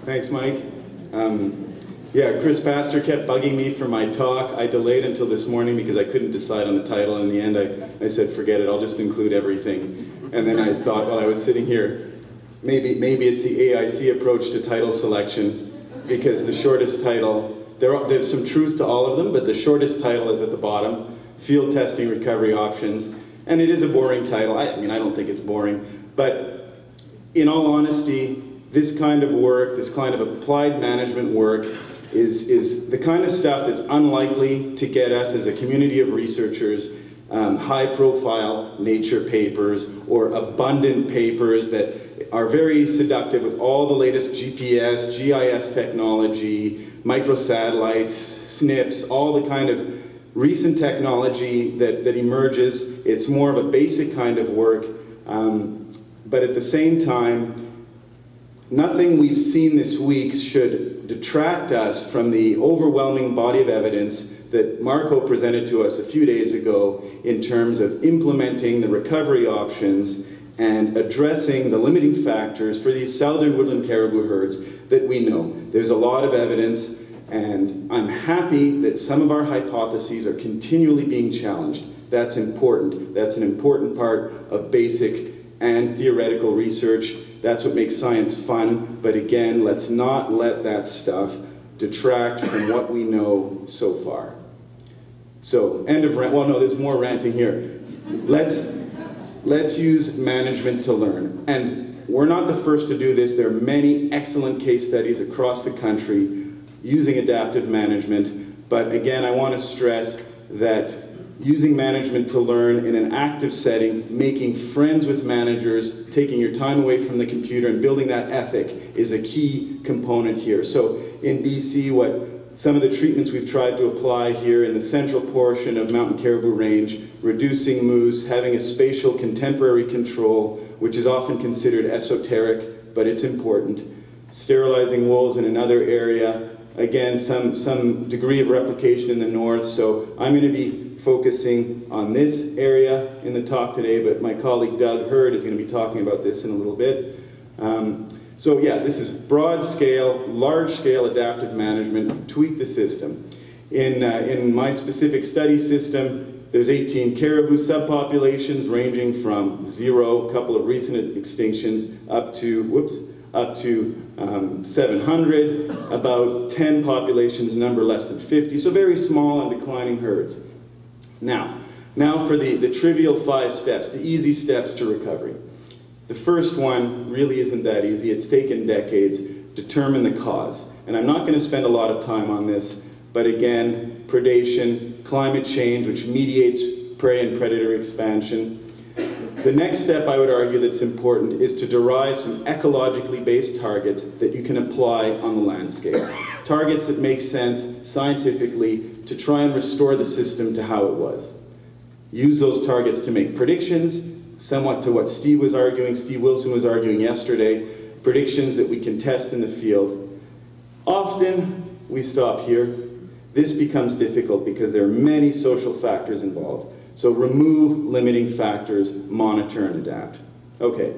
Thanks, Mike. Yeah, Chris Pastor kept bugging me for my talk. I delayed until this morning because I couldn't decide on the title. In the end, I said, forget it, I'll just include everything. And then I thought, while I was sitting here, maybe it's the AIC approach to title selection, because the shortest title, there's some truth to all of them, but the shortest title is at the bottom, Field Testing Recovery Options. And it is a boring title. I mean, I don't think it's boring, but in all honesty, this kind of work, this kind of applied management work, is the kind of stuff that's unlikely to get us as a community of researchers high-profile Nature papers or abundant papers that are very seductive with all the latest GPS, GIS technology, microsatellites, SNPs, all the kind of recent technology that emerges. It's more of a basic kind of work, but at the same time, nothing we've seen this week should detract us from the overwhelming body of evidence that Marco presented to us a few days ago in terms of implementing the recovery options and addressing the limiting factors for these southern woodland caribou herds that we know. There's a lot of evidence, and I'm happy that some of our hypotheses are continually being challenged. That's important. That's an important part of basic and theoretical research. That's what makes science fun, but again, let's not let that stuff detract from what we know so far. So, end of rant. Well, no, there's more ranting here. Let's use management to learn. And we're not the first to do this. There are many excellent case studies across the country using adaptive management. But again, I want to stress that using management to learn in an active setting, making friends with managers, taking your time away from the computer and building that ethic is a key component here. So in BC, some of the treatments we've tried to apply here in the central portion of Mountain Caribou Range, reducing moose, having a spatial contemporary control, which is often considered esoteric, but it's important. Sterilizing wolves in another area, again, some degree of replication in the north. So I'm going to be focusing on this area in the talk today, but my colleague Doug Hurd is going to be talking about this in a little bit. So yeah, this is broad scale, large scale adaptive management, tweak the system. In my specific study system, there's 18 caribou subpopulations ranging from 0, a couple of recent extinctions, up to 700, about 10 populations number less than 50, so very small and declining herds. Now for the trivial 5 steps, the easy steps to recovery. The first one really isn't that easy. It's taken decades. Determine the cause. And I'm not going to spend a lot of time on this, but again, predation, climate change, which mediates prey and predator expansion. The next step, I would argue, that's important is to derive some ecologically based targets that you can apply on the landscape. Targets that make sense scientifically to try and restore the system to how it was. Use those targets to make predictions, somewhat to what Steve Wilson was arguing yesterday, predictions that we can test in the field. Often, we stop here. This becomes difficult because there are many social factors involved. So remove limiting factors, monitor and adapt. Okay,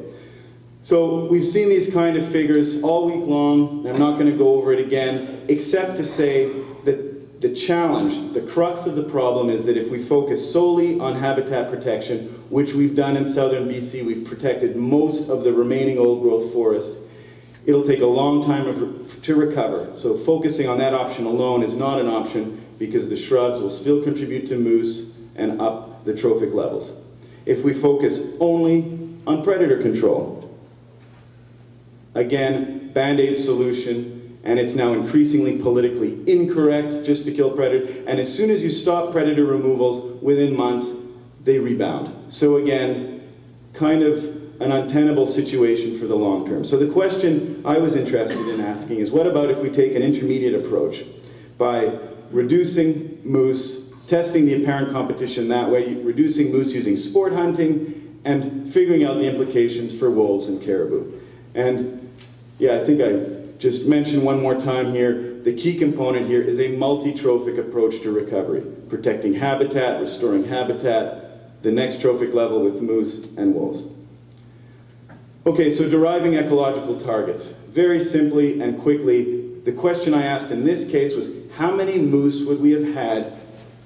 so we've seen these kind of figures all week long. I'm not going to go over it again, except to say that the challenge, the crux of the problem is that if we focus solely on habitat protection, which we've done in southern BC, we've protected most of the remaining old growth forest, it'll take a long time to recover. So focusing on that option alone is not an option because the shrubs will still contribute to moose and up the trophic levels. If we focus only on predator control, again, Band-Aid solution, and it's now increasingly politically incorrect just to kill predator, and as soon as you stop predator removals, within months, they rebound. So again, kind of an untenable situation for the long term. So the question I was interested in asking is, what about if we take an intermediate approach by reducing moose, testing the apparent competition that way, reducing moose using sport hunting, and figuring out the implications for wolves and caribou. And yeah, I think I just mentioned one more time here, the key component here is a multi-trophic approach to recovery, protecting habitat, restoring habitat, the next trophic level with moose and wolves. Okay, so deriving ecological targets. Very simply and quickly, the question I asked in this case was, how many moose would we have had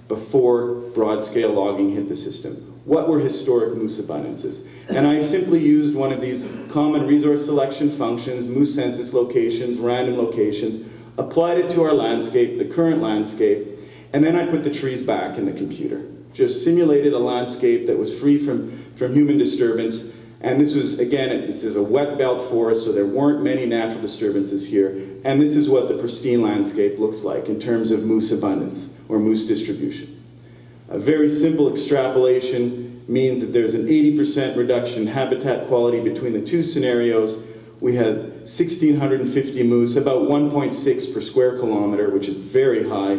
before broad-scale logging hit the system? What were historic moose abundances? And I simply used one of these common resource selection functions, moose census locations, random locations, applied it to our landscape, the current landscape, and then I put the trees back in the computer. Just simulated a landscape that was free from human disturbance. And this was, again, this is a wet belt forest, so there weren't many natural disturbances here. And this is what the pristine landscape looks like in terms of moose abundance or moose distribution. A very simple extrapolation means that there's an 80% reduction in habitat quality between the two scenarios. We had 1,650 moose, about 1.6 per square kilometer, which is very high.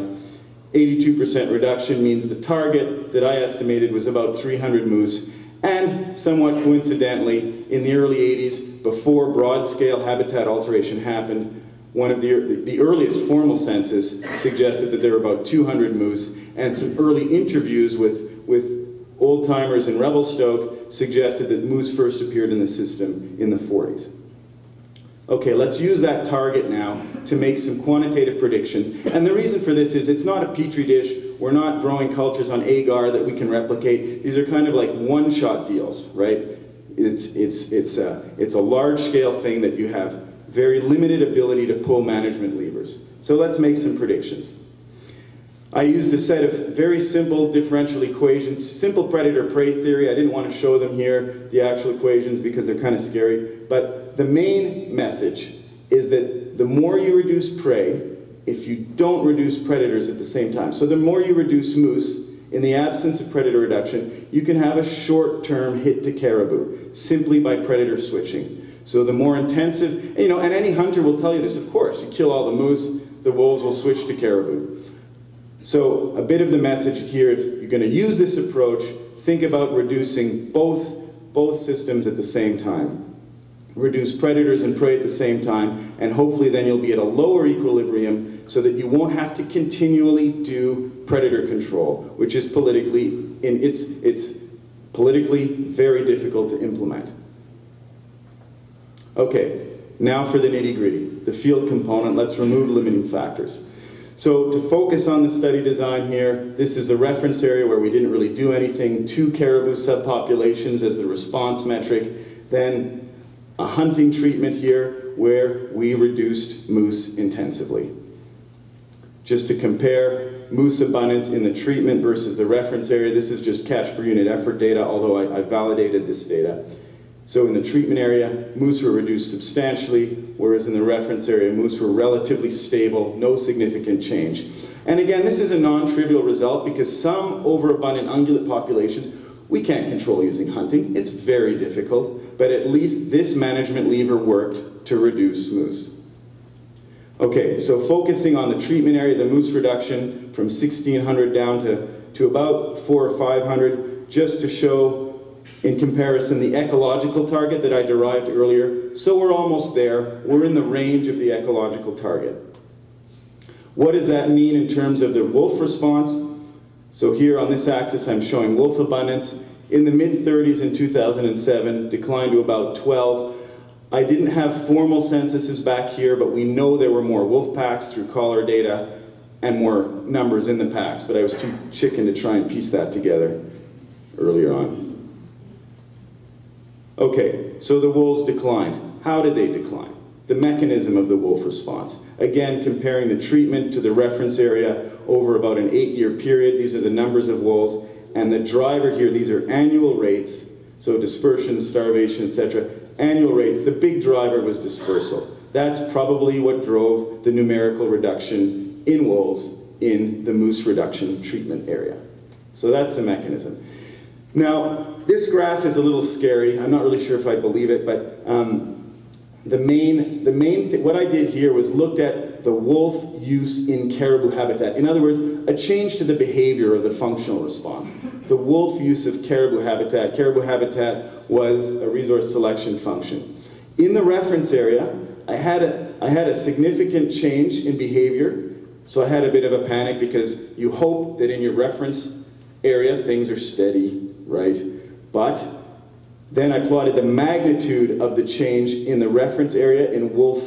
82% reduction means the target that I estimated was about 300 moose. And somewhat coincidentally, in the early 80s, before broad-scale habitat alteration happened, one of the earliest formal census suggested that there were about 200 moose, and some early interviews with old-timers in Revelstoke suggested that moose first appeared in the system in the 40s. Okay, let's use that target now to make some quantitative predictions. And the reason for this is it's not a petri dish. We're not growing cultures on agar that we can replicate. These are kind of like one-shot deals, right? It's a large-scale thing that you have very limited ability to pull management levers. So let's make some predictions. I used a set of very simple differential equations, simple predator-prey theory. I didn't want to show them here, the actual equations, because they're kind of scary. But the main message is that the more you reduce prey, if you don't reduce predators at the same time, so the more you reduce moose, in the absence of predator reduction, you can have a short-term hit to caribou, simply by predator switching. So the more intensive, and any hunter will tell you this, of course, you kill all the moose, the wolves will switch to caribou. So a bit of the message here, if you're going to use this approach, think about reducing both systems at the same time. Reduce predators and prey at the same time, and hopefully then you'll be at a lower equilibrium so that you won't have to continually do predator control, which is politically, it's politically very difficult to implement. Okay, now for the nitty-gritty, the field component. Let's remove limiting factors. So to focus on the study design here, this is a reference area where we didn't really do anything. 2 caribou subpopulations as the response metric, then a hunting treatment here where we reduced moose intensively. Just to compare moose abundance in the treatment versus the reference area, this is just catch per unit effort data, although I validated this data. So in the treatment area, moose were reduced substantially, whereas in the reference area, moose were relatively stable, no significant change. And again, this is a non-trivial result because some overabundant ungulate populations we can't control using hunting. It's very difficult, but at least this management lever worked to reduce moose. Okay, so focusing on the treatment area, the moose reduction from 1,600 down to about 400 or 500, just to show in comparison the ecological target that I derived earlier. So we're almost there. We're in the range of the ecological target. What does that mean in terms of the wolf response? So here on this axis I'm showing wolf abundance. In the mid-30s in 2007, declined to about 12. I didn't have formal censuses back here, but we know there were more wolf packs through collar data and more numbers in the packs, but I was too chicken to try and piece that together earlier on. Okay, so the wolves declined. How did they decline? The mechanism of the wolf response. Again, comparing the treatment to the reference area over about an 8-year period. These are the numbers of wolves. And the driver here, these are annual rates, so dispersion, starvation, etc. Annual rates, the big driver was dispersal. That's probably what drove the numerical reduction in wolves in the moose reduction treatment area. So that's the mechanism. Now, this graph is a little scary. I'm not really sure if I believe it, but what I did here was looked at the wolf use in caribou habitat. In other words, a change to the behavior of the functional response. The wolf use of caribou habitat was a resource selection function. In the reference area, I had a significant change in behavior, so I had a bit of a panic because you hope that in your reference area things are steady, right? But Then I plotted the magnitude of the change in the reference area in wolf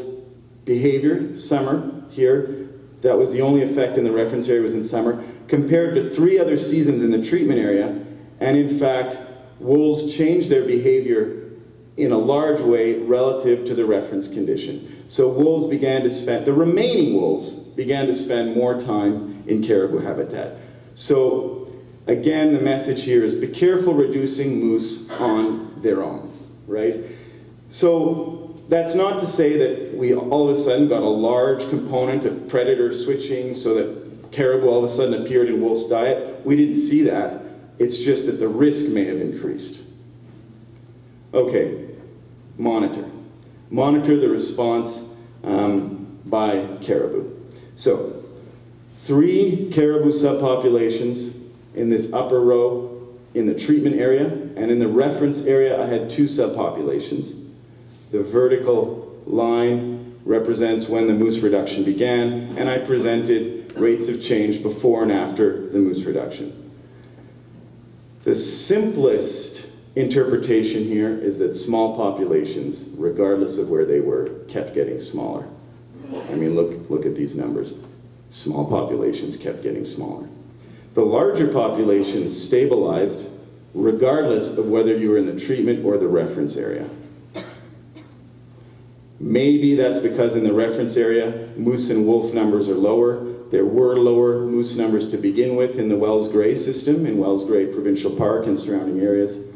behavior, summer here. That was the only effect in the reference area was in summer, compared to 3 other seasons in the treatment area. And in fact, wolves changed their behavior in a large way relative to the reference condition. So wolves began to spend, the remaining wolves began to spend more time in caribou habitat. So again, the message here is be careful reducing moose on their own, right? So that's not to say that we all of a sudden got a large component of predator switching so that caribou all of a sudden appeared in wolf's diet. We didn't see that. It's just that the risk may have increased. Okay, monitor. Monitor the response by caribou. So, 3 caribou subpopulations in this upper row in the treatment area, and in the reference area I had 2 subpopulations. The vertical line represents when the moose reduction began, and I presented rates of change before and after the moose reduction. The simplest interpretation here is that small populations, regardless of where they were, kept getting smaller. I mean, look at these numbers. Small populations kept getting smaller. The larger populations stabilized regardless of whether you were in the treatment or the reference area. Maybe that's because in the reference area, moose and wolf numbers are lower. There were lower moose numbers to begin with in the Wells Gray system, in Wells Gray Provincial Park and surrounding areas.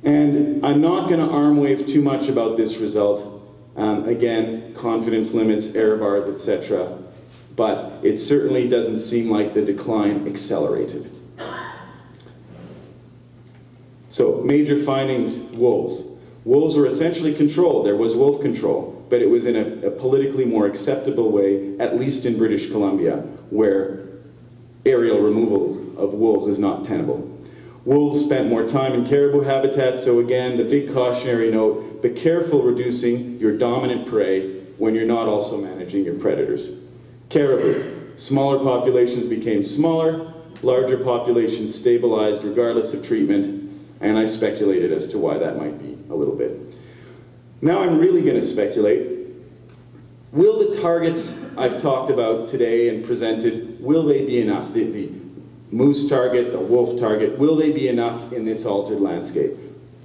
And I'm not going to arm wave too much about this result. Again, confidence limits, error bars, etc. But it certainly doesn't seem like the decline accelerated. So, major findings, wolves. Wolves were essentially controlled. There was wolf control, but it was in a politically more acceptable way, at least in British Columbia, where aerial removal of wolves is not tenable. Wolves spent more time in caribou habitat, so again, the big cautionary note, be careful reducing your dominant prey when you're not also managing your predators. Caribou, smaller populations became smaller, larger populations stabilized regardless of treatment, and I speculated as to why that might be a little bit. Now I'm really going to speculate. Will the targets I've talked about today and presented, will they be enough? The moose target, the wolf target, will they be enough in this altered landscape?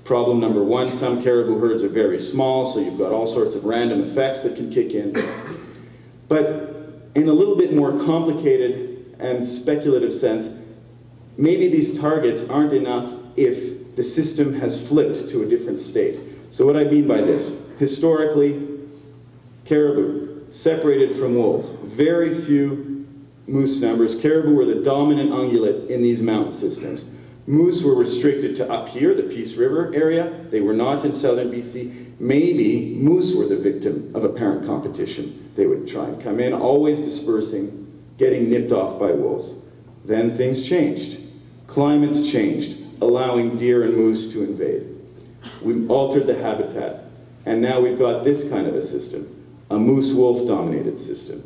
Problem number 1, some caribou herds are very small, so you've got all sorts of random effects that can kick in. But in a little bit more complicated and speculative sense, maybe these targets aren't enough if the system has flipped to a different state. So what I mean by this, historically, caribou separated from wolves, very few moose numbers. Caribou were the dominant ungulate in these mountain systems. Moose were restricted to up here, the Peace River area. They were not in southern BC. Maybe moose were the victim of apparent competition. They would try and come in, always dispersing, getting nipped off by wolves. Then things changed. Climates changed, allowing deer and moose to invade. We altered the habitat, and now we've got this kind of a system, a moose-wolf dominated system.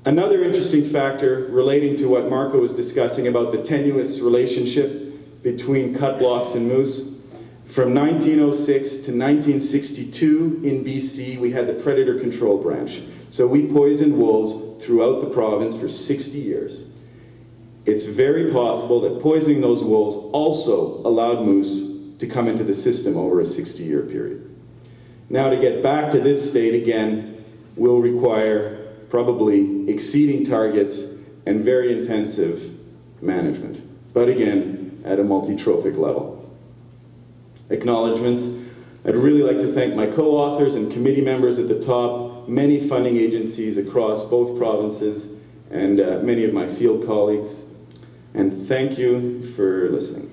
Another interesting factor relating to what Marco was discussing about the tenuous relationship between cut blocks and moose, from 1906 to 1962 in BC, we had the predator control branch. So we poisoned wolves throughout the province for 60 years. It's very possible that poisoning those wolves also allowed moose to come into the system over a 60-year period. Now, to get back to this state again will require probably exceeding targets and very intensive management, but again, at a multi-trophic level. Acknowledgements. I'd really like to thank my co-authors and committee members at the top, many funding agencies across both provinces, and many of my field colleagues. And thank you for listening.